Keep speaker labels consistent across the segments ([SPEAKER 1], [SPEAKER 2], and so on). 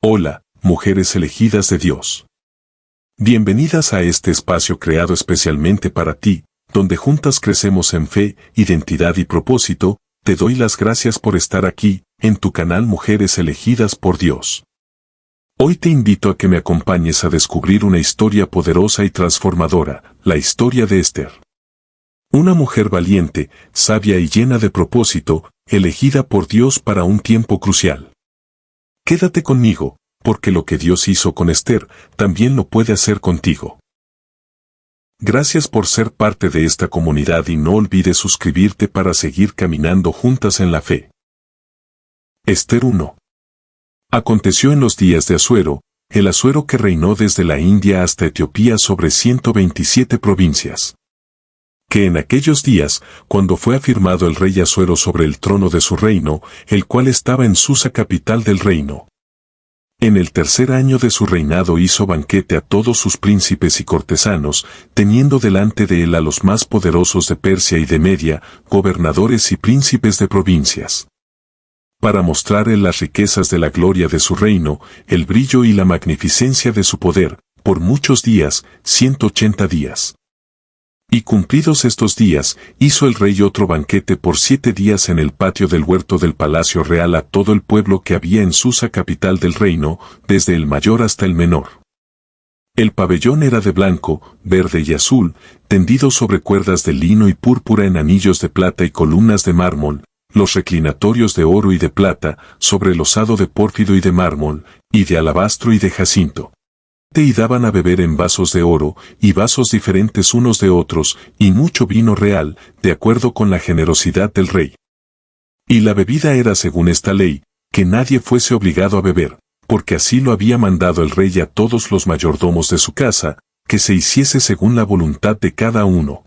[SPEAKER 1] Hola, mujeres elegidas de Dios. Bienvenidas a este espacio creado especialmente para ti, donde juntas crecemos en fe, identidad y propósito. Te doy las gracias por estar aquí, en tu canal Mujeres Elegidas por Dios. Hoy te invito a que me acompañes a descubrir una historia poderosa y transformadora, la historia de Esther. Una mujer valiente, sabia y llena de propósito, elegida por Dios para un tiempo crucial. Quédate conmigo, porque lo que Dios hizo con Esther, también lo puede hacer contigo. Gracias por ser parte de esta comunidad y no olvides suscribirte para seguir caminando juntas en la fe. Esther 1. Aconteció en los días de Asuero, el Asuero que reinó desde la India hasta Etiopía sobre 127 provincias. Que en aquellos días, cuando fue afirmado el rey Asuero sobre el trono de su reino, el cual estaba en Susa, capital del reino. En el tercer año de su reinado hizo banquete a todos sus príncipes y cortesanos, teniendo delante de él a los más poderosos de Persia y de Media, gobernadores y príncipes de provincias. Para mostrarle las riquezas de la gloria de su reino, el brillo y la magnificencia de su poder, por muchos días, 180 días. Y cumplidos estos días, hizo el rey otro banquete por 7 días en el patio del huerto del palacio real a todo el pueblo que había en Susa, capital del reino, desde el mayor hasta el menor. El pabellón era de blanco, verde y azul, tendido sobre cuerdas de lino y púrpura en anillos de plata y columnas de mármol, los reclinatorios de oro y de plata, sobre losado de pórfido y de mármol, y de alabastro y de jacinto. Y daban a beber en vasos de oro, y vasos diferentes unos de otros, y mucho vino real, de acuerdo con la generosidad del rey. Y la bebida era según esta ley, que nadie fuese obligado a beber, porque así lo había mandado el rey a todos los mayordomos de su casa, que se hiciese según la voluntad de cada uno.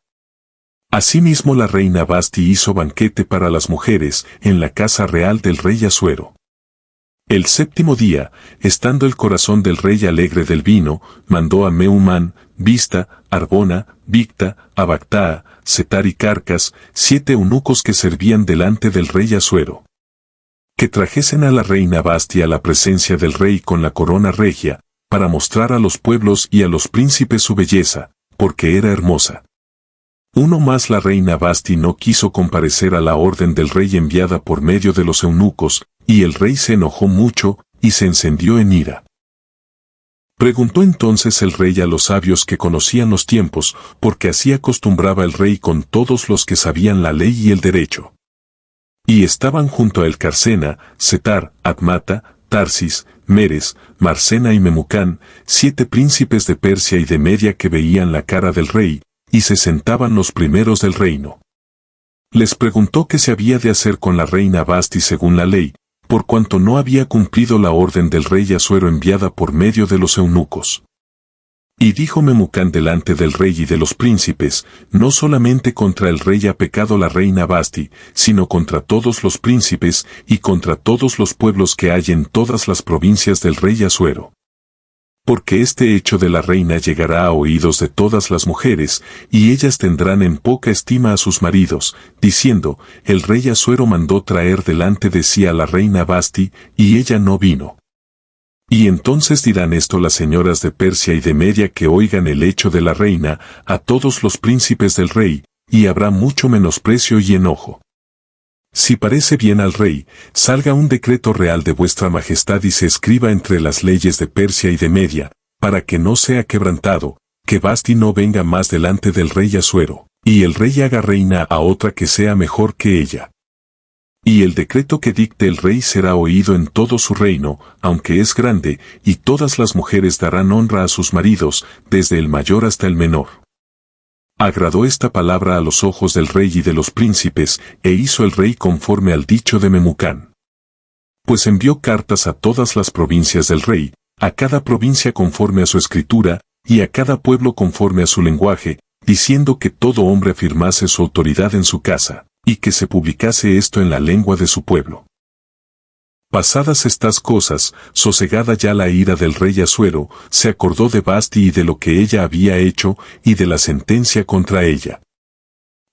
[SPEAKER 1] Asimismo la reina Vasti hizo banquete para las mujeres, en la casa real del rey Asuero. El séptimo día, estando el corazón del rey alegre del vino, mandó a Meumán, Bista, Arbona, Bicta, Abactaa, Setar y Carcas, 7 eunucos que servían delante del rey Asuero. Que trajesen a la reina Vasti a la presencia del rey con la corona regia, para mostrar a los pueblos y a los príncipes su belleza, porque era hermosa. Uno más la reina Vasti no quiso comparecer a la orden del rey enviada por medio de los eunucos, y el rey se enojó mucho, y se encendió en ira. Preguntó entonces el rey a los sabios que conocían los tiempos, porque así acostumbraba el rey con todos los que sabían la ley y el derecho. Y estaban junto a él Carcena, Setar, Admata, Tarsis, Meres, Marsena y Memucán, 7 príncipes de Persia y de Media que veían la cara del rey, y se sentaban los primeros del reino. Les preguntó qué se había de hacer con la reina Vasti según la ley, por cuanto no había cumplido la orden del rey Asuero enviada por medio de los eunucos. Y dijo Memucán delante del rey y de los príncipes, no solamente contra el rey ha pecado la reina Vasti, sino contra todos los príncipes y contra todos los pueblos que hay en todas las provincias del rey Asuero. Porque este hecho de la reina llegará a oídos de todas las mujeres, y ellas tendrán en poca estima a sus maridos, diciendo, el rey Asuero mandó traer delante de sí a la reina Vasti, y ella no vino. Y entonces dirán esto las señoras de Persia y de Media que oigan el hecho de la reina, a todos los príncipes del rey, y habrá mucho menosprecio y enojo. Si parece bien al rey, salga un decreto real de vuestra majestad y se escriba entre las leyes de Persia y de Media, para que no sea quebrantado, que Vasti no venga más delante del rey Asuero, y el rey haga reina a otra que sea mejor que ella. Y el decreto que dicte el rey será oído en todo su reino, aunque es grande, y todas las mujeres darán honra a sus maridos, desde el mayor hasta el menor. Agradó esta palabra a los ojos del rey y de los príncipes, e hizo el rey conforme al dicho de Memucán. Pues envió cartas a todas las provincias del rey, a cada provincia conforme a su escritura, y a cada pueblo conforme a su lenguaje, diciendo que todo hombre afirmase su autoridad en su casa, y que se publicase esto en la lengua de su pueblo. Pasadas estas cosas, sosegada ya la ira del rey Asuero, se acordó de Vasti y de lo que ella había hecho, y de la sentencia contra ella.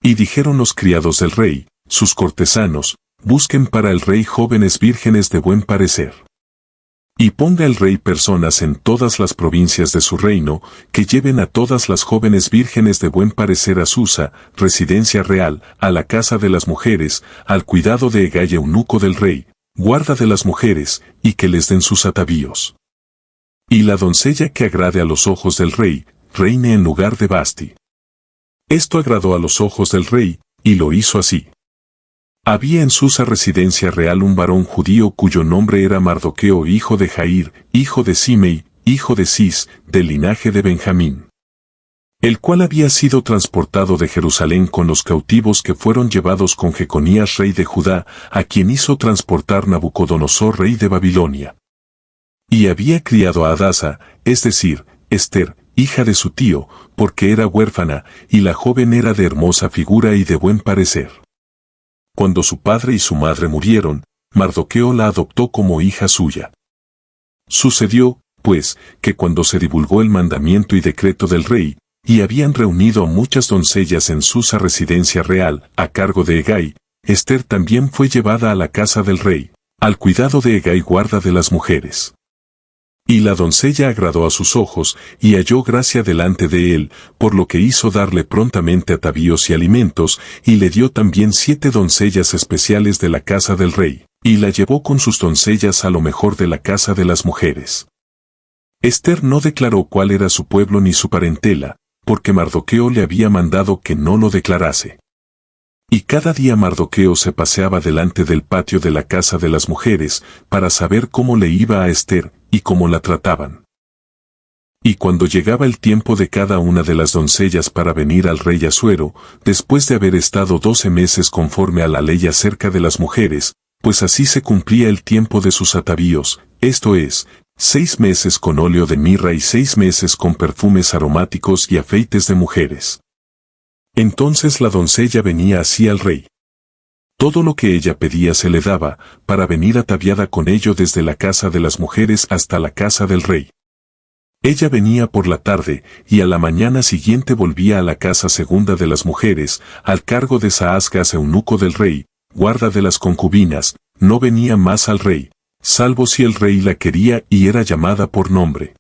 [SPEAKER 1] Y dijeron los criados del rey, sus cortesanos, busquen para el rey jóvenes vírgenes de buen parecer. Y ponga el rey personas en todas las provincias de su reino, que lleven a todas las jóvenes vírgenes de buen parecer a Susa, residencia real, a la casa de las mujeres, al cuidado de Hegai eunuco del rey, guarda de las mujeres, y que les den sus atavíos. Y la doncella que agrade a los ojos del rey, reine en lugar de Vasti. Esto agradó a los ojos del rey, y lo hizo así. Había en Susa residencia real un varón judío cuyo nombre era Mardoqueo hijo de Jair, hijo de Simei, hijo de Cis, del linaje de Benjamín, el cual había sido transportado de Jerusalén con los cautivos que fueron llevados con Jeconías rey de Judá, a quien hizo transportar Nabucodonosor rey de Babilonia. Y había criado a Hadasa, es decir, Ester, hija de su tío, porque era huérfana, y la joven era de hermosa figura y de buen parecer. Cuando su padre y su madre murieron, Mardoqueo la adoptó como hija suya. Sucedió, pues, que cuando se divulgó el mandamiento y decreto del rey, y habían reunido a muchas doncellas en Susa residencia real, a cargo de Hegai, Ester también fue llevada a la casa del rey, al cuidado de Hegai guarda de las mujeres. Y la doncella agradó a sus ojos, y halló gracia delante de él, por lo que hizo darle prontamente atavíos y alimentos, y le dio también 7 doncellas especiales de la casa del rey, y la llevó con sus doncellas a lo mejor de la casa de las mujeres. Ester no declaró cuál era su pueblo ni su parentela, porque Mardoqueo le había mandado que no lo declarase. Y cada día Mardoqueo se paseaba delante del patio de la casa de las mujeres, para saber cómo le iba a Ester, y cómo la trataban. Y cuando llegaba el tiempo de cada una de las doncellas para venir al rey Asuero, después de haber estado 12 meses conforme a la ley acerca de las mujeres, pues así se cumplía el tiempo de sus atavíos, esto es, 6 meses con óleo de mirra y 6 meses con perfumes aromáticos y afeites de mujeres. Entonces la doncella venía así al rey. Todo lo que ella pedía se le daba, para venir ataviada con ello desde la casa de las mujeres hasta la casa del rey. Ella venía por la tarde, y a la mañana siguiente volvía a la casa segunda de las mujeres, al cargo de Saasgas eunuco del rey, guarda de las concubinas, no venía más al rey, salvo si el rey la quería y era llamada por nombre.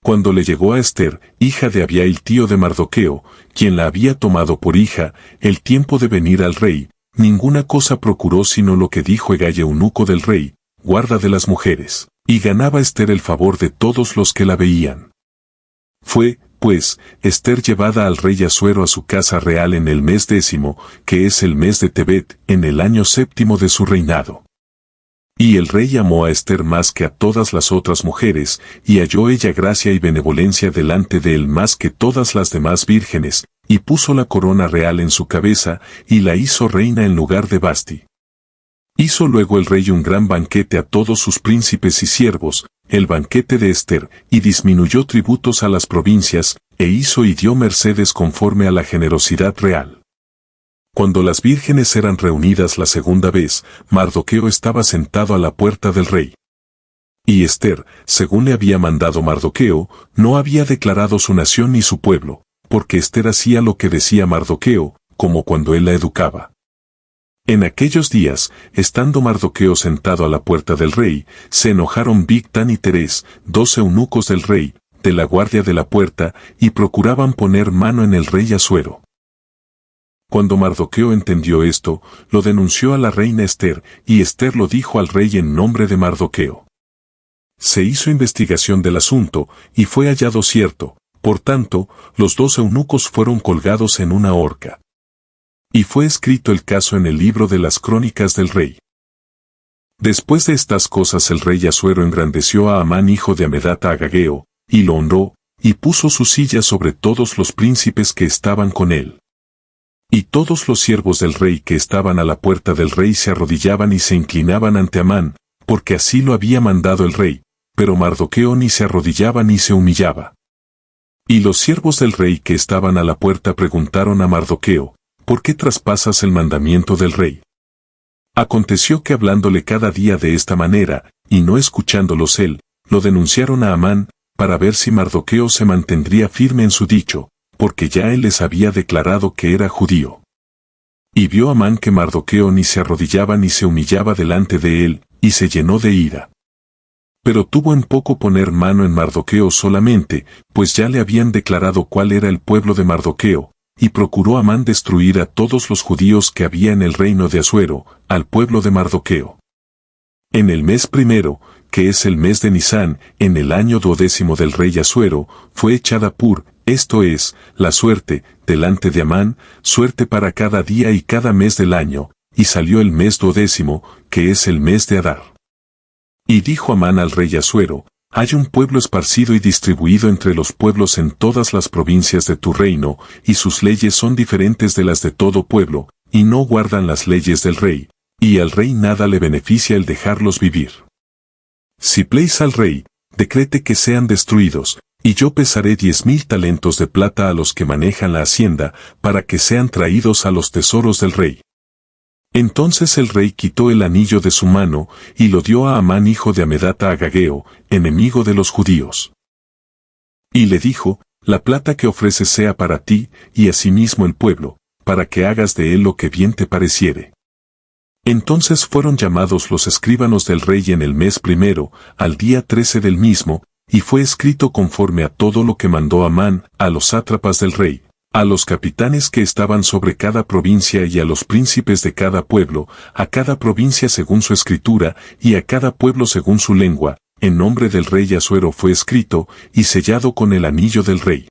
[SPEAKER 1] Cuando le llegó a Ester, hija de Abiail tío de Mardoqueo, quien la había tomado por hija, el tiempo de venir al rey, ninguna cosa procuró sino lo que dijo Hegai eunuco del rey, guarda de las mujeres, y ganaba Ester el favor de todos los que la veían. Fue, pues, Ester llevada al rey Asuero a su casa real en el mes 10, que es el mes de Tebet, en el año 7 de su reinado. Y el rey amó a Ester más que a todas las otras mujeres, y halló ella gracia y benevolencia delante de él más que todas las demás vírgenes, y puso la corona real en su cabeza, y la hizo reina en lugar de Vasti. Hizo luego el rey un gran banquete a todos sus príncipes y siervos, el banquete de Ester, y disminuyó tributos a las provincias, e hizo y dio mercedes conforme a la generosidad real. Cuando las vírgenes eran reunidas la segunda vez, Mardoqueo estaba sentado a la puerta del rey. Y Ester, según le había mandado Mardoqueo, no había declarado su nación ni su pueblo, porque Ester hacía lo que decía Mardoqueo, como cuando él la educaba. En aquellos días, estando Mardoqueo sentado a la puerta del rey, se enojaron Bigtán y Teres, 2 eunucos del rey, de la guardia de la puerta, y procuraban poner mano en el rey Asuero. Cuando Mardoqueo entendió esto, lo denunció a la reina Ester, y Ester lo dijo al rey en nombre de Mardoqueo. Se hizo investigación del asunto, y fue hallado cierto, por tanto, los 2 eunucos fueron colgados en una horca. Y fue escrito el caso en el libro de las crónicas del rey. Después de estas cosas el rey Asuero engrandeció a Amán hijo de Amedata Agageo, y lo honró, y puso su silla sobre todos los príncipes que estaban con él. Y todos los siervos del rey que estaban a la puerta del rey se arrodillaban y se inclinaban ante Amán, porque así lo había mandado el rey, pero Mardoqueo ni se arrodillaba ni se humillaba. Y los siervos del rey que estaban a la puerta preguntaron a Mardoqueo, ¿por qué traspasas el mandamiento del rey? Aconteció que hablándole cada día de esta manera, y no escuchándolos él, lo denunciaron a Amán, para ver si Mardoqueo se mantendría firme en su dicho, porque ya él les había declarado que era judío. Y vio Amán que Mardoqueo ni se arrodillaba ni se humillaba delante de él, y se llenó de ira. Pero tuvo en poco poner mano en Mardoqueo solamente, pues ya le habían declarado cuál era el pueblo de Mardoqueo, y procuró Amán destruir a todos los judíos que había en el reino de Asuero, al pueblo de Mardoqueo. En el mes primero, que es el mes de Nisán, en el año 12º del rey Asuero, fue echada Pur, esto es, la suerte, delante de Amán, suerte para cada día y cada mes del año, y salió el mes 12º, que es el mes de Adar. Y dijo Amán al rey Asuero, hay un pueblo esparcido y distribuido entre los pueblos en todas las provincias de tu reino, y sus leyes son diferentes de las de todo pueblo, y no guardan las leyes del rey, y al rey nada le beneficia el dejarlos vivir. Si pleis al rey, decrete que sean destruidos, y yo pesaré 10.000 talentos de plata a los que manejan la hacienda, para que sean traídos a los tesoros del rey. Entonces el rey quitó el anillo de su mano, y lo dio a Amán hijo de Amedata Agageo, enemigo de los judíos. Y le dijo, la plata que ofreces sea para ti, y asimismo el pueblo, para que hagas de él lo que bien te pareciere. Entonces fueron llamados los escribanos del rey en el mes primero, al día 13 del mismo, y fue escrito conforme a todo lo que mandó Amán, a los sátrapas del rey, a los capitanes que estaban sobre cada provincia y a los príncipes de cada pueblo, a cada provincia según su escritura, y a cada pueblo según su lengua, en nombre del rey Asuero fue escrito, y sellado con el anillo del rey.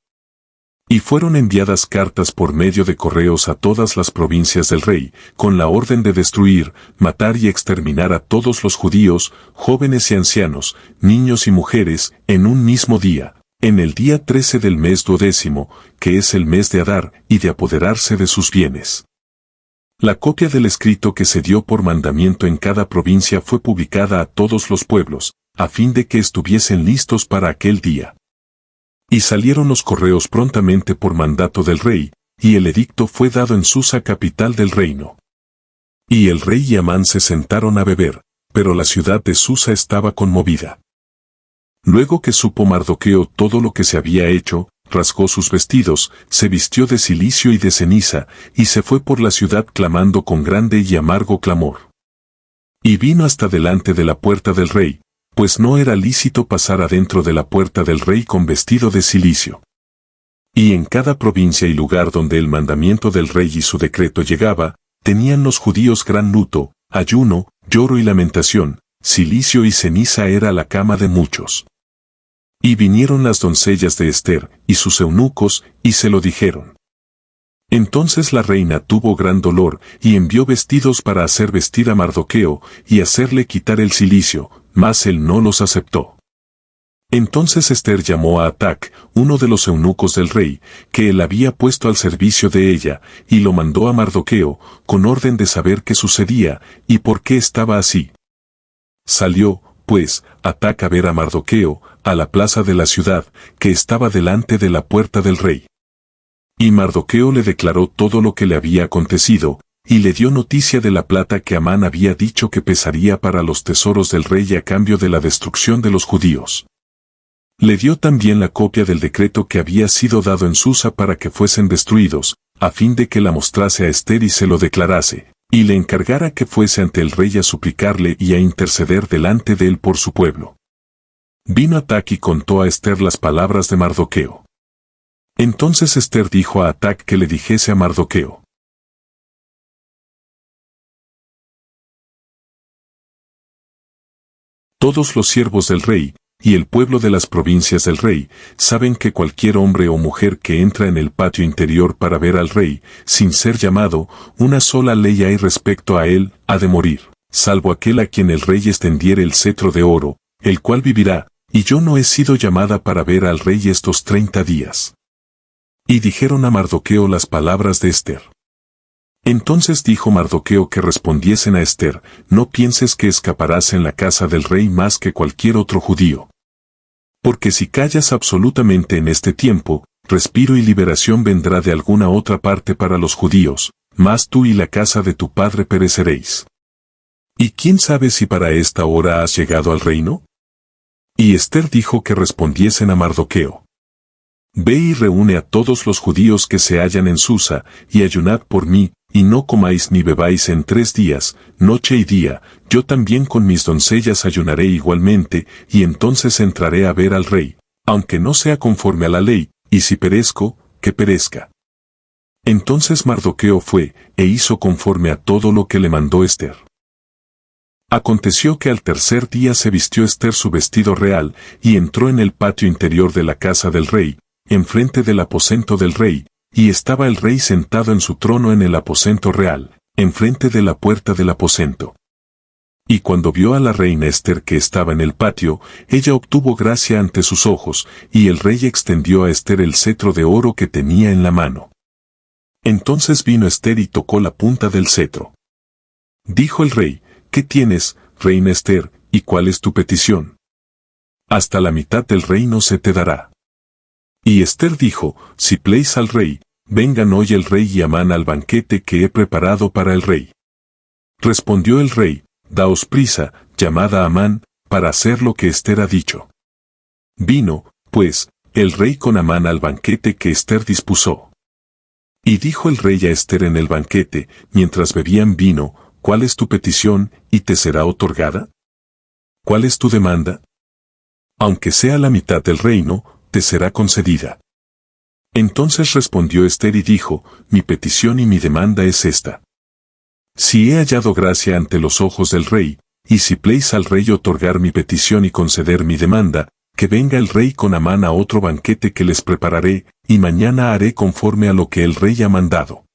[SPEAKER 1] Y fueron enviadas cartas por medio de correos a todas las provincias del rey, con la orden de destruir, matar y exterminar a todos los judíos, jóvenes y ancianos, niños y mujeres, en un mismo día, en el día 13 del mes 12º, que es el mes de Adar, y de apoderarse de sus bienes. La copia del escrito que se dio por mandamiento en cada provincia fue publicada a todos los pueblos, a fin de que estuviesen listos para aquel día. Y salieron los correos prontamente por mandato del rey, y el edicto fue dado en Susa, capital del reino. Y el rey y Amán se sentaron a beber, pero la ciudad de Susa estaba conmovida. Luego que supo Mardoqueo todo lo que se había hecho, rasgó sus vestidos, se vistió de cilicio y de ceniza, y se fue por la ciudad clamando con grande y amargo clamor. Y vino hasta delante de la puerta del rey, pues no era lícito pasar adentro de la puerta del rey con vestido de cilicio. Y en cada provincia y lugar donde el mandamiento del rey y su decreto llegaba, tenían los judíos gran luto, ayuno, lloro y lamentación, cilicio y ceniza era la cama de muchos. Y vinieron las doncellas de Ester, y sus eunucos, y se lo dijeron. Entonces la reina tuvo gran dolor, y envió vestidos para hacer vestir a Mardoqueo, y hacerle quitar el cilicio, mas él no los aceptó. Entonces Ester llamó a Atac, uno de los eunucos del rey, que él había puesto al servicio de ella, y lo mandó a Mardoqueo, con orden de saber qué sucedía, y por qué estaba así. Salió, pues, Atac a ver a Mardoqueo, a la plaza de la ciudad, que estaba delante de la puerta del rey. Y Mardoqueo le declaró todo lo que le había acontecido, y le dio noticia de la plata que Amán había dicho que pesaría para los tesoros del rey a cambio de la destrucción de los judíos. Le dio también la copia del decreto que había sido dado en Susa para que fuesen destruidos, a fin de que la mostrase a Ester y se lo declarase, y le encargara que fuese ante el rey a suplicarle y a interceder delante de él por su pueblo. Vino Atac y contó a Ester las palabras de Mardoqueo. Entonces Ester dijo a Atac que le dijese a Mardoqueo: todos los siervos del rey, y el pueblo de las provincias del rey, saben que cualquier hombre o mujer que entra en el patio interior para ver al rey, sin ser llamado, una sola ley hay respecto a él, ha de morir, salvo aquel a quien el rey extendiere el cetro de oro, el cual vivirá, y yo no he sido llamada para ver al rey estos 30 días. Y dijeron a Mardoqueo las palabras de Ester. Entonces dijo Mardoqueo que respondiesen a Ester: no pienses que escaparás en la casa del rey más que cualquier otro judío. Porque si callas absolutamente en este tiempo, respiro y liberación vendrá de alguna otra parte para los judíos, mas tú y la casa de tu padre pereceréis. ¿Y quién sabe si para esta hora has llegado al reino? Y Ester dijo que respondiesen a Mardoqueo: ve y reúne a todos los judíos que se hallan en Susa, y ayunad por mí, y no comáis ni bebáis en 3 días, noche y día, yo también con mis doncellas ayunaré igualmente, y entonces entraré a ver al rey, aunque no sea conforme a la ley, y si perezco, que perezca. Entonces Mardoqueo fue, e hizo conforme a todo lo que le mandó Ester. Aconteció que al tercer día se vistió Ester su vestido real, y entró en el patio interior de la casa del rey, enfrente del aposento del rey, y estaba el rey sentado en su trono en el aposento real, enfrente de la puerta del aposento. Y cuando vio a la reina Ester que estaba en el patio, ella obtuvo gracia ante sus ojos, y el rey extendió a Ester el cetro de oro que tenía en la mano. Entonces vino Ester y tocó la punta del cetro. Dijo el rey: ¿Qué tienes, reina Ester, y cuál es tu petición? Hasta la mitad del reino se te dará. Y Ester dijo: Si pléis al rey, vengan hoy el rey y Amán al banquete que he preparado para el rey. Respondió el rey: Daos prisa, llamad a Amán, para hacer lo que Ester ha dicho. Vino, pues, el rey con Amán al banquete que Ester dispuso. Y dijo el rey a Ester en el banquete, mientras bebían vino: ¿Cuál es tu petición, y te será otorgada? ¿Cuál es tu demanda? Aunque sea la mitad del reino, te será concedida. Entonces respondió Ester y dijo: Mi petición y mi demanda es esta. Si he hallado gracia ante los ojos del rey, y si pléis al rey otorgar mi petición y conceder mi demanda, que venga el rey con Amán a otro banquete que les prepararé, y mañana haré conforme a lo que el rey ha mandado.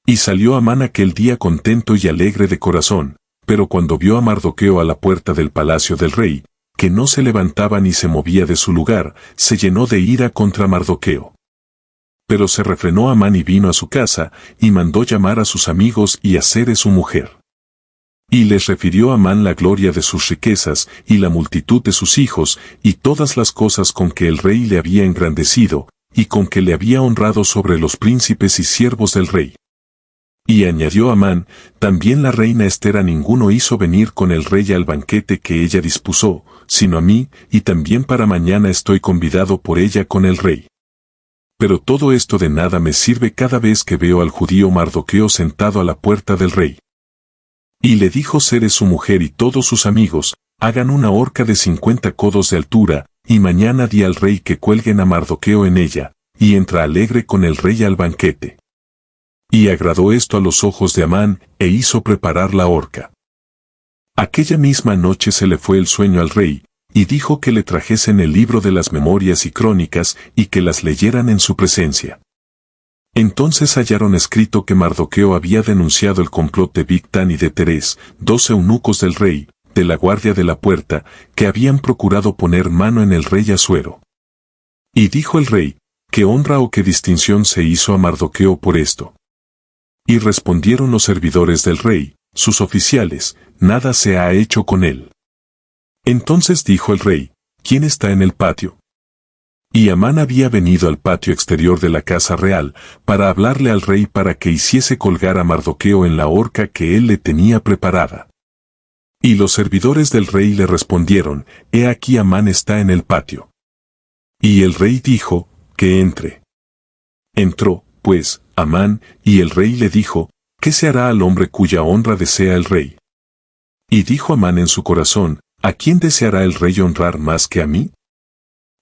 [SPEAKER 1] Y salió Amán aquel día contento y alegre de corazón, pero cuando vio a Mardoqueo a la puerta del palacio del rey, que no se levantaba ni se movía de su lugar, se llenó de ira contra Mardoqueo. Pero se refrenó Amán y vino a su casa, y mandó llamar a sus amigos y a Zere su mujer. Y les refirió a Amán la gloria de sus riquezas, y la multitud de sus hijos, y todas las cosas con que el rey le había engrandecido, y con que le había honrado sobre los príncipes y siervos del rey. Y añadió Amán: También la reina Ester a ninguno hizo venir con el rey al banquete que ella dispuso, sino a mí, y también para mañana estoy convidado por ella con el rey. Pero todo esto de nada me sirve cada vez que veo al judío Mardoqueo sentado a la puerta del rey. Y le dijo Zere su mujer y todos sus amigos: Hagan una horca de 50 codos de altura, y mañana di al rey que cuelguen a Mardoqueo en ella, y entra alegre con el rey al banquete. Y agradó esto a los ojos de Amán, e hizo preparar la horca. Aquella misma noche se le fue el sueño al rey, y dijo que le trajesen el libro de las memorias y crónicas, y que las leyeran en su presencia. Entonces hallaron escrito que Mardoqueo había denunciado el complot de Bigtán y de Teres, 2 eunucos del rey, de la guardia de la puerta, que habían procurado poner mano en el rey Asuero. Y dijo el rey: ¿Qué honra o qué distinción se hizo a Mardoqueo por esto? Y respondieron los servidores del rey, sus oficiales: Nada se ha hecho con él. Entonces dijo el rey: ¿Quién está en el patio? Y Amán había venido al patio exterior de la casa real, para hablarle al rey para que hiciese colgar a Mardoqueo en la horca que él le tenía preparada. Y los servidores del rey le respondieron: He aquí Amán está en el patio. Y el rey dijo: Que entre. Entró, pues, Amán, y el rey le dijo: ¿Qué se hará al hombre cuya honra desea el rey? Y dijo Amán en su corazón: ¿A quién deseará el rey honrar más que a mí?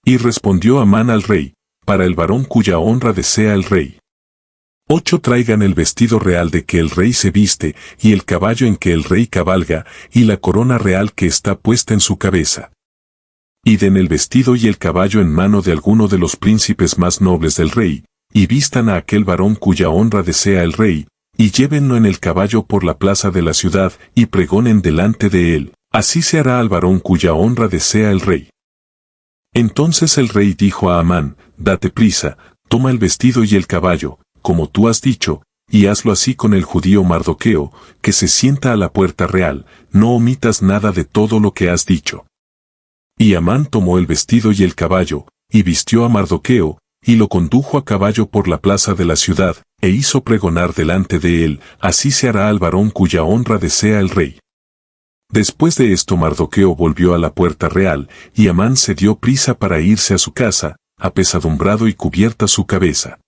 [SPEAKER 1] Y respondió Amán al rey: Para el varón cuya honra desea el rey. 8 Traigan el vestido real de que el rey se viste, y el caballo en que el rey cabalga, y la corona real que está puesta en su cabeza. Y den el vestido y el caballo en mano de alguno de los príncipes más nobles del rey, y vistan a aquel varón cuya honra desea el rey, y llévenlo en el caballo por la plaza de la ciudad, y pregonen delante de él: Así se hará al varón cuya honra desea el rey. Entonces el rey dijo a Amán: Date prisa, toma el vestido y el caballo, como tú has dicho, y hazlo así con el judío Mardoqueo, que se sienta a la puerta real, no omitas nada de todo lo que has dicho. Y Amán tomó el vestido y el caballo, y vistió a Mardoqueo, y lo condujo a caballo por la plaza de la ciudad, e hizo pregonar delante de él: Así se hará al varón cuya honra desea el rey. Después de esto Mardoqueo volvió a la puerta real, y Amán se dio prisa para irse a su casa, apesadumbrado y cubierta su cabeza.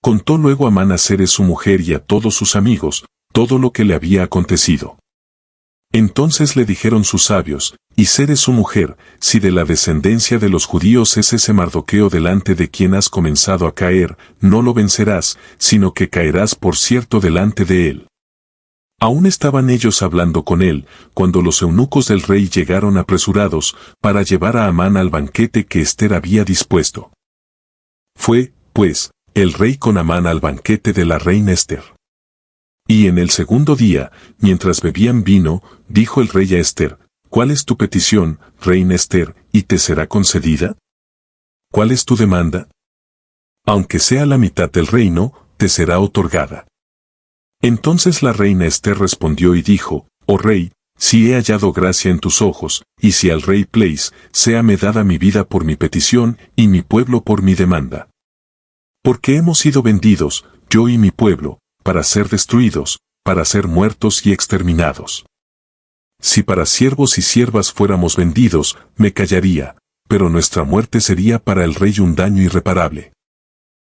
[SPEAKER 1] Contó luego Amán a Zeres su mujer y a todos sus amigos, todo lo que le había acontecido. Entonces le dijeron sus sabios, y Zeres su mujer, si de la descendencia de los judíos es ese Mardoqueo delante de quien has comenzado a caer, no lo vencerás, sino que caerás por cierto delante de él. Aún estaban ellos hablando con él, cuando los eunucos del rey llegaron apresurados, para llevar a Amán al banquete que Ester había dispuesto. Fue, pues, el rey con Amán al banquete de la reina Ester. Y en el segundo día, mientras bebían vino, dijo el rey a Ester, ¿cuál es tu petición, reina Ester, y te será concedida? ¿Cuál es tu demanda? Aunque sea la mitad del reino, te será otorgada. Entonces la reina Ester respondió y dijo, oh rey, si he hallado gracia en tus ojos, y si al rey place, séame dada mi vida por mi petición, y mi pueblo por mi demanda. Porque hemos sido vendidos, yo y mi pueblo, para ser destruidos, para ser muertos y exterminados. Si para siervos y siervas fuéramos vendidos, me callaría, pero nuestra muerte sería para el rey un daño irreparable.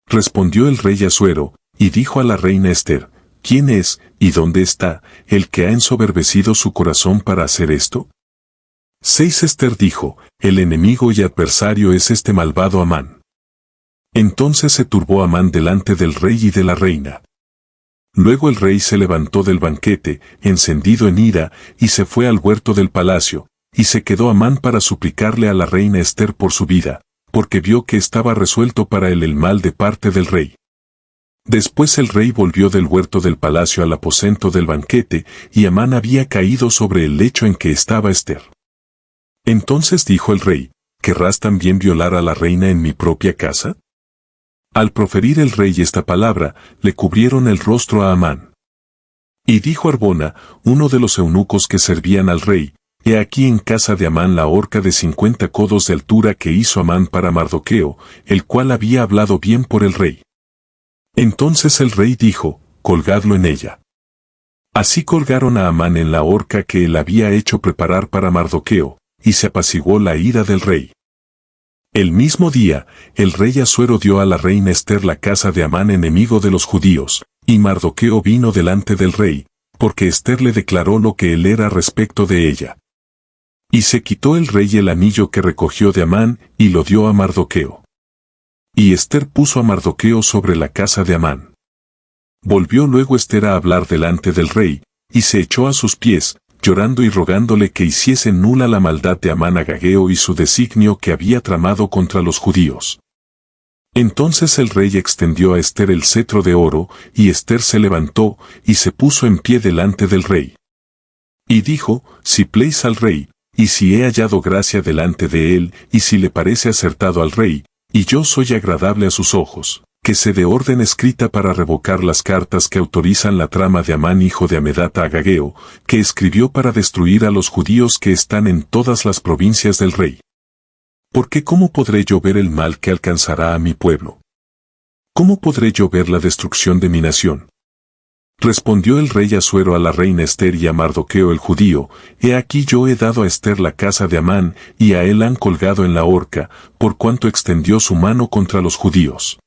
[SPEAKER 1] Respondió el rey Asuero, y dijo a la reina Ester, ¿quién es, y dónde está, el que ha ensoberbecido su corazón para hacer esto? 6 Ester dijo, el enemigo y adversario es este malvado Amán. Entonces se turbó Amán delante del rey y de la reina. Luego el rey se levantó del banquete, encendido en ira, y se fue al huerto del palacio, y se quedó Amán para suplicarle a la reina Ester por su vida, porque vio que estaba resuelto para él el mal de parte del rey. Después el rey volvió del huerto del palacio al aposento del banquete, y Amán había caído sobre el lecho en que estaba Ester. Entonces dijo el rey, ¿querrás también violar a la reina en mi propia casa? Al proferir el rey esta palabra, le cubrieron el rostro a Amán. Y dijo Arbona, uno de los eunucos que servían al rey, he aquí en casa de Amán la horca de 50 codos de altura que hizo Amán para Mardoqueo, el cual había hablado bien por el rey. Entonces el rey dijo, colgadlo en ella. Así colgaron a Amán en la horca que él había hecho preparar para Mardoqueo, y se apaciguó la ira del rey. El mismo día, el rey Asuero dio a la reina Ester la casa de Amán enemigo de los judíos, y Mardoqueo vino delante del rey, porque Ester le declaró lo que él era respecto de ella. Y se quitó el rey el anillo que recogió de Amán, y lo dio a Mardoqueo. Y Ester puso a Mardoqueo sobre la casa de Amán. Volvió luego Ester a hablar delante del rey, y se echó a sus pies, llorando y rogándole que hiciese nula la maldad de Amán Agageo y su designio que había tramado contra los judíos. Entonces el rey extendió a Ester el cetro de oro, y Ester se levantó, y se puso en pie delante del rey. Y dijo, si place al rey, y si he hallado gracia delante de él, y si le parece acertado al rey, y yo soy agradable a sus ojos, que se dé orden escrita para revocar las cartas que autorizan la trama de Amán hijo de Amedata Agageo, que escribió para destruir a los judíos que están en todas las provincias del rey. Porque ¿cómo podré yo ver el mal que alcanzará a mi pueblo? ¿Cómo podré yo ver la destrucción de mi nación? Respondió el rey Asuero a la reina Ester y a Mardoqueo el judío, he aquí yo he dado a Ester la casa de Amán, y a él han colgado en la horca, por cuanto extendió su mano contra los judíos.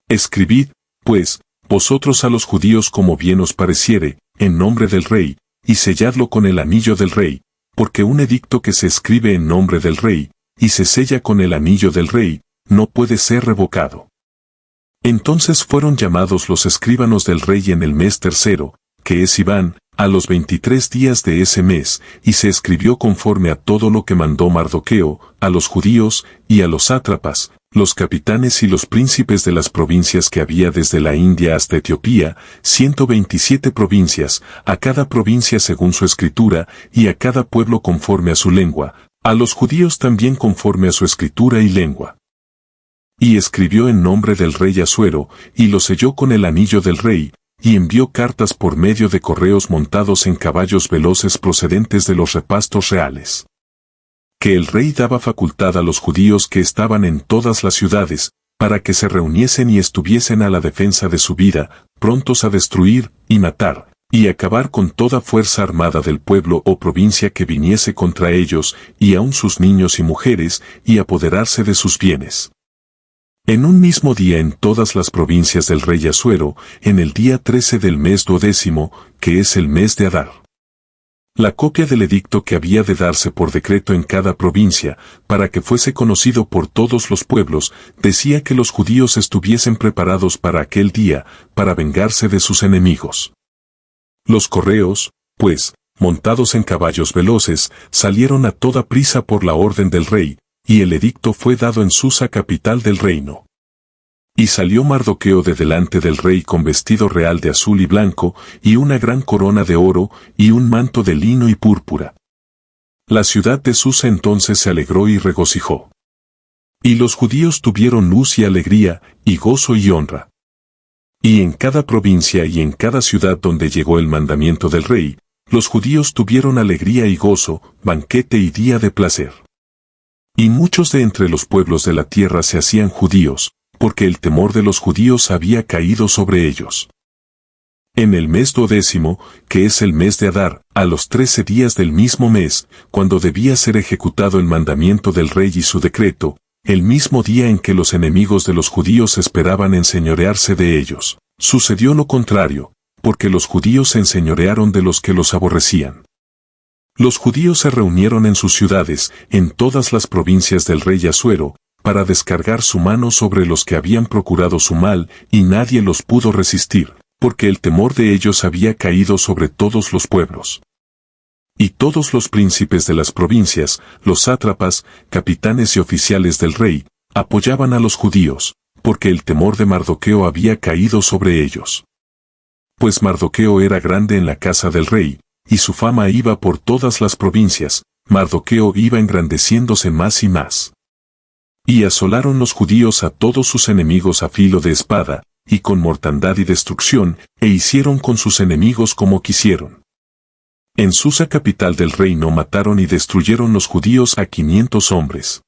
[SPEAKER 1] Escribid, pues, vosotros a los judíos como bien os pareciere, en nombre del rey, y selladlo con el anillo del rey, porque un edicto que se escribe en nombre del rey, y se sella con el anillo del rey, no puede ser revocado. Entonces fueron llamados los escribanos del rey en el mes tercero, que es Iván, a los 23 días de ese mes, y se escribió conforme a todo lo que mandó Mardoqueo, a los judíos, y a los sátrapas, los capitanes y los príncipes de las provincias que había desde la India hasta Etiopía, 127 provincias, a cada provincia según su escritura, y a cada pueblo conforme a su lengua, a los judíos también conforme a su escritura y lengua. Y escribió en nombre del rey Asuero, y lo selló con el anillo del rey, y envió cartas por medio de correos montados en caballos veloces procedentes de los repastos reales. Que el rey daba facultad a los judíos que estaban en todas las ciudades, para que se reuniesen y estuviesen a la defensa de su vida, prontos a destruir, y matar, y acabar con toda fuerza armada del pueblo o provincia que viniese contra ellos, y aun sus niños y mujeres, y apoderarse de sus bienes. En un mismo día en todas las provincias del rey Asuero, en el día 13 del mes 12º, que es el mes de Adar. La copia del edicto que había de darse por decreto en cada provincia, para que fuese conocido por todos los pueblos, decía que los judíos estuviesen preparados para aquel día, para vengarse de sus enemigos. Los correos, pues, montados en caballos veloces, salieron a toda prisa por la orden del rey, y el edicto fue dado en Susa, capital del reino. Y salió Mardoqueo de delante del rey con vestido real de azul y blanco, y una gran corona de oro, y un manto de lino y púrpura. La ciudad de Susa entonces se alegró y regocijó. Y los judíos tuvieron luz y alegría, y gozo y honra. Y en cada provincia y en cada ciudad donde llegó el mandamiento del rey, los judíos tuvieron alegría y gozo, banquete y día de placer. Y muchos de entre los pueblos de la tierra se hacían judíos, porque el temor de los judíos había caído sobre ellos. En el mes 12º, que es el mes de Adar, a los 13 días del mismo mes, cuando debía ser ejecutado el mandamiento del rey y su decreto, el mismo día en que los enemigos de los judíos esperaban enseñorearse de ellos, sucedió lo contrario, porque los judíos se enseñorearon de los que los aborrecían. Los judíos se reunieron en sus ciudades, en todas las provincias del rey Asuero, para descargar su mano sobre los que habían procurado su mal, y nadie los pudo resistir, porque el temor de ellos había caído sobre todos los pueblos. Y todos los príncipes de las provincias, los sátrapas, capitanes y oficiales del rey, apoyaban a los judíos, porque el temor de Mardoqueo había caído sobre ellos. Pues Mardoqueo era grande en la casa del rey, y su fama iba por todas las provincias, Mardoqueo iba engrandeciéndose más y más. Y asolaron los judíos a todos sus enemigos a filo de espada, y con mortandad y destrucción, e hicieron con sus enemigos como quisieron. En Susa, capital del reino, mataron y destruyeron los judíos a 500 hombres.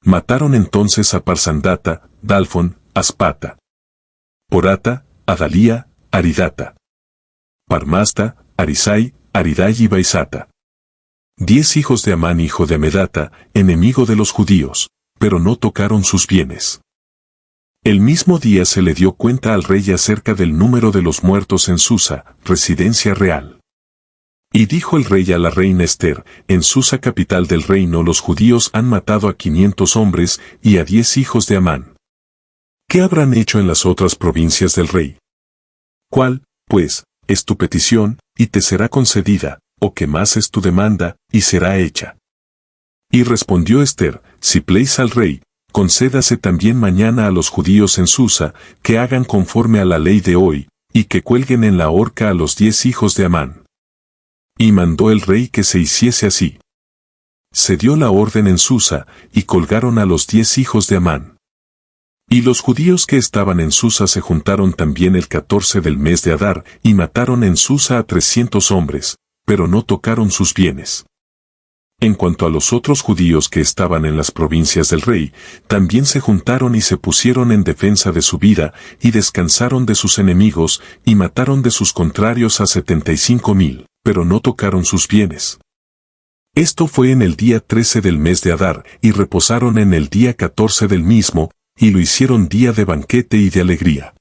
[SPEAKER 1] Mataron entonces a Parsandata, Dalfón, Aspata, Porata, Adalía, Aridata, Parmasta, Arisai, Aridai y Baisata. 10 hijos de Amán, hijo de Amedata, enemigo de los judíos, pero no tocaron sus bienes. El mismo día se le dio cuenta al rey acerca del número de los muertos en Susa, residencia real. Y dijo el rey a la reina Ester, en Susa, capital del reino, los judíos han matado a 500 hombres y a 10 hijos de Amán. ¿Qué habrán hecho en las otras provincias del rey? ¿Cuál, pues, es tu petición, y te será concedida, o qué más es tu demanda, y será hecha? Y respondió Ester, si pleis al rey, concédase también mañana a los judíos en Susa, que hagan conforme a la ley de hoy, y que cuelguen en la horca a los 10 hijos de Amán. Y mandó el rey que se hiciese así. Se dio la orden en Susa, y colgaron a los 10 hijos de Amán. Y los judíos que estaban en Susa se juntaron también el 14 del mes de Adar, y mataron en Susa a 300 hombres, pero no tocaron sus bienes. En cuanto a los otros judíos que estaban en las provincias del rey, también se juntaron y se pusieron en defensa de su vida, y descansaron de sus enemigos, y mataron de sus contrarios a 75,000, pero no tocaron sus bienes. Esto fue en el día 13 del mes de Adar, y reposaron en el día 14 del mismo, y lo hicieron día de banquete y de alegría.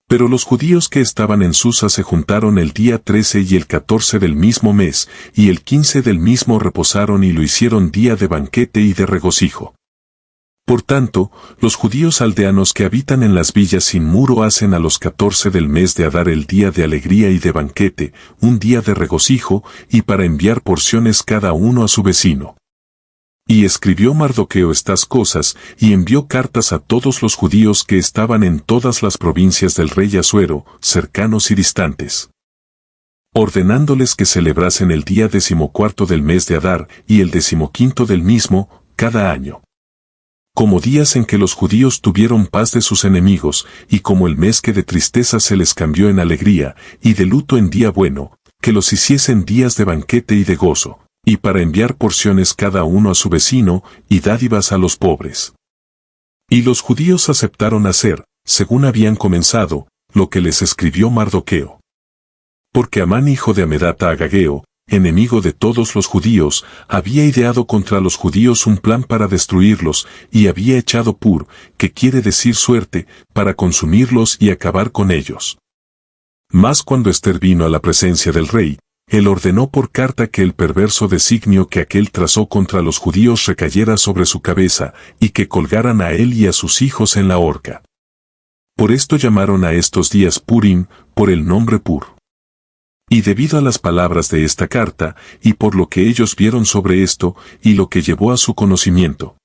[SPEAKER 1] Pero los judíos que estaban en Susa se juntaron el día 13 y el 14 del mismo mes, y el 15 del mismo reposaron y lo hicieron día de banquete y de regocijo. Por tanto, los judíos aldeanos que habitan en las villas sin muro hacen a los 14 del mes de Adar el día de alegría y de banquete, un día de regocijo, y para enviar porciones cada uno a su vecino. Y escribió Mardoqueo estas cosas, y envió cartas a todos los judíos que estaban en todas las provincias del rey Asuero, cercanos y distantes, ordenándoles que celebrasen el día 14 del mes de Adar, y el 15 del mismo, cada año, como días en que los judíos tuvieron paz de sus enemigos, y como el mes que de tristeza se les cambió en alegría, y de luto en día bueno, que los hiciesen días de banquete y de gozo, y para enviar porciones cada uno a su vecino, y dádivas a los pobres. Y los judíos aceptaron hacer, según habían comenzado, lo que les escribió Mardoqueo. Porque Amán, hijo de Amedata Agageo, enemigo de todos los judíos, había ideado contra los judíos un plan para destruirlos, y había echado pur, que quiere decir suerte, para consumirlos y acabar con ellos. Mas cuando Ester vino a la presencia del rey, él ordenó por carta que el perverso designio que aquél trazó contra los judíos recayera sobre su cabeza, y que colgaran a él y a sus hijos en la horca. Por esto llamaron a estos días Purim, por el nombre Pur. Y debido a las palabras de esta carta, y por lo que ellos vieron sobre esto, y lo que llevó a su conocimiento,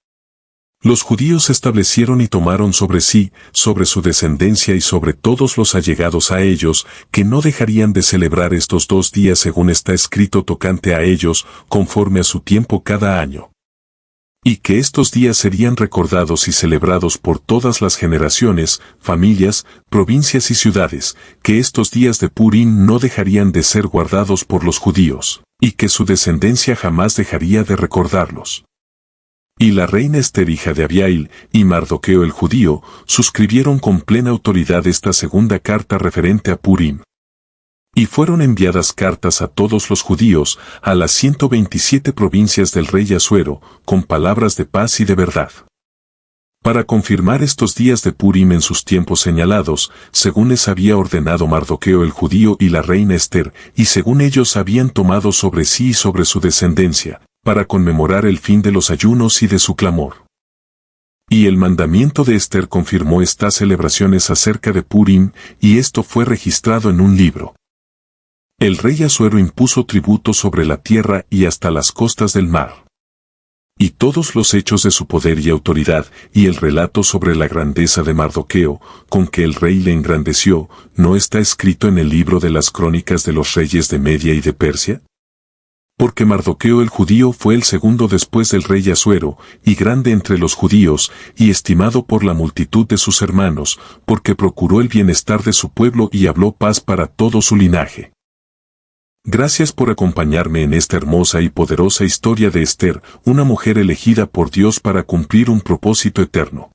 [SPEAKER 1] los judíos establecieron y tomaron sobre sí, sobre su descendencia y sobre todos los allegados a ellos, que no dejarían de celebrar estos 2 días según está escrito tocante a ellos, conforme a su tiempo cada año. Y que estos días serían recordados y celebrados por todas las generaciones, familias, provincias y ciudades, que estos días de Purim no dejarían de ser guardados por los judíos, y que su descendencia jamás dejaría de recordarlos. Y la reina Ester, hija de Abihail, y Mardoqueo el judío, suscribieron con plena autoridad esta segunda carta referente a Purim. Y fueron enviadas cartas a todos los judíos, a las 127 provincias del rey Asuero, con palabras de paz y de verdad. Para confirmar estos días de Purim en sus tiempos señalados, según les había ordenado Mardoqueo el judío y la reina Ester, y según ellos habían tomado sobre sí y sobre su descendencia, para conmemorar el fin de los ayunos y de su clamor. Y el mandamiento de Ester confirmó estas celebraciones acerca de Purim, y esto fue registrado en un libro. El rey Asuero impuso tributo sobre la tierra y hasta las costas del mar. Y todos los hechos de su poder y autoridad, y el relato sobre la grandeza de Mardoqueo, con que el rey le engrandeció, ¿no está escrito en el libro de las crónicas de los reyes de Media y de Persia? Porque Mardoqueo el judío fue el segundo después del rey Asuero, y grande entre los judíos, y estimado por la multitud de sus hermanos, porque procuró el bienestar de su pueblo y habló paz para todo su linaje. Gracias por acompañarme en esta hermosa y poderosa historia de Ester, una mujer elegida por Dios para cumplir un propósito eterno.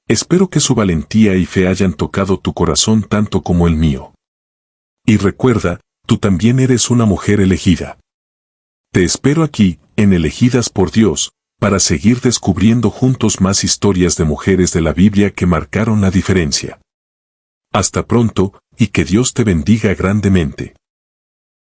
[SPEAKER 1] Espero que su valentía y fe hayan tocado tu corazón tanto como el mío. Y recuerda, tú también eres una mujer elegida. Te espero aquí, en Elegidas por Dios, para seguir descubriendo juntos más historias de mujeres de la Biblia que marcaron la diferencia. Hasta pronto, y que Dios te bendiga grandemente.